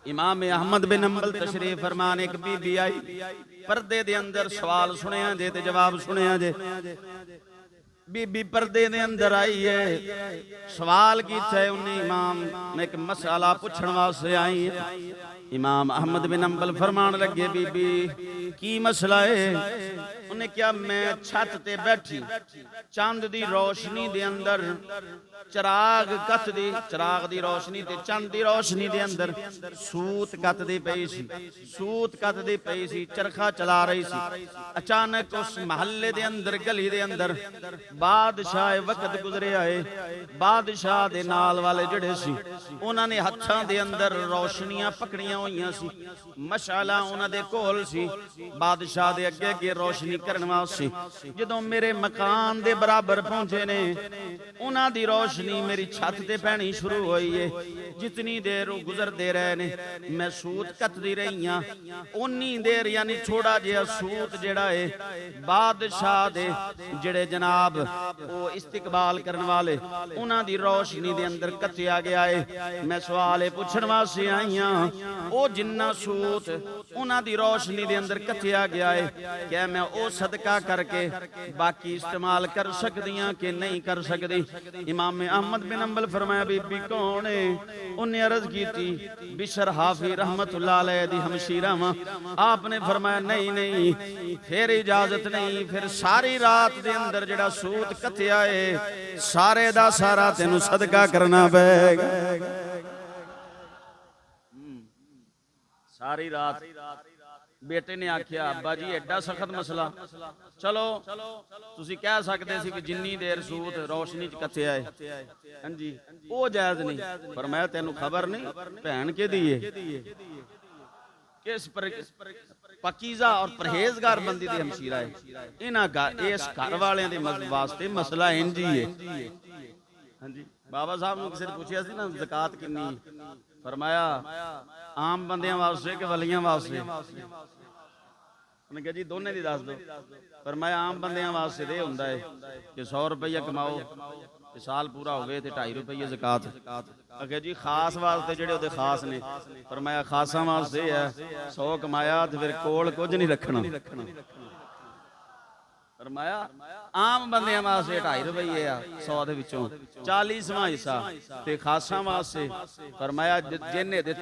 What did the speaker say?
इमाम अहमद बिन अंबल तशरीफ फरमान, एक बीबी आई, पर्दे दे अंदर सवाल सुनिया जे ते जवाब सुनिया जे। बीबी पर्दे दे अंदर आई है, सवाल कीता है उन्हें, इमाम ने एक मसला पूछण वास्ते आई है। इमाम अहमद बिन अंबल फरमान लगे, बीबी की मसला है? उन्हें क्या, मैं छत ते बैठी, चंद दी रोशनी दे अंदर चिराग कतदी, चिराग दी रोशनी ते चंद दी रोशनी दे अंदर सूत कतदी पई सी, सूत कतदी पई सी, चरखा चला रही सी। अचानक उस महल्ले दे अंदर, गली दे अंदर बादशाह वक्त गुजरे आए। बादशाह दे नाल वाले जड़े सी, उन्होंने हत्थां दे अंदर रोशनियां पकड़ियां होइयां सी, मशाला उन्हां दे कोल सी, बादशाह दे अगे अगे रोशनी करन वास्ते। जदों मेरे मकान दे बराबर पहुंचे ने, उन्हां दी रोशनी मेरी छत ते पैनी शुरू हुई है। जितनी देर गुजरते रहे ने, मैं सूत कतदी रही हां, उन्नी देर यानी थोड़ा जिहा सूत जिहड़ा है बादशाह दे जिहड़े जनाब वो इस्तिकबाल करने वाले, उन्हां दी रोशनी दे अंदर कतिया गया है। मैं सवाल पुछण वास्ते आई हां, वो जिन्ना सूत उन्हां दी रोशनी दे अंदर कतिया गया है, क्या मैं वो सदका करके बाकी इस्तेमाल कर सकदी हां कि नहीं कर सकदी? इमाम अहमद बिन अंबल फरमाया, बीबी कौन है? उन्हें अर्ज की थी, बिशर हाफी रहमतुल्लाह अलैह दी हमशीरा वा। आपने फरमाया, नहीं नहीं, फिर इजाजत नहीं, फिर सारी रात दे अंदर जड़ा सूत कतिया है, सारे दा सारा तेनू सदका करना पेगा। सारी रात बेटे ने आख्या, अब्बा जी एडा सख्त मसला, चलो तुसी कह सकते सी कि जिन्नी देर सूत रोशनी च कथिया है, हां जी, वो जायज नहीं। पर मैं तेनू खबर नहीं, भैन के दी है, किस पर पकीज़ा और परहेजगार बंदी दी हमशीरा है। इन्हां इस घर वालियां दे वास्ते मसला इंज ही है। हां जी, बाबा साहब नूं किसी ने पूछिया सी ना, ज़कात किन्नी? फरमाया, आम बंदियां वास्ते कि वलियां वास्ते? उन्हें कहा जी दोने दी दस दो। फरमाया, आम बंदियां वास्ते ये हुंदा है कि 100 रुपया कमाओ, साल पूरा हो गए तो 2.5 रुपये ज़कात। अगे जी खास वास्ते जेड़े उहदे खास ने। फरमाया, खासा वास्ते है 100 कमाया तो फिर कोल कुछ नहीं रखना। फरमाया, आम बंदियां वास्ते 2.5 रुपये आ, 100 दे विचों 40वां हिस्सा ते खासा वास्ते। फरमाया, जिन्हें दिता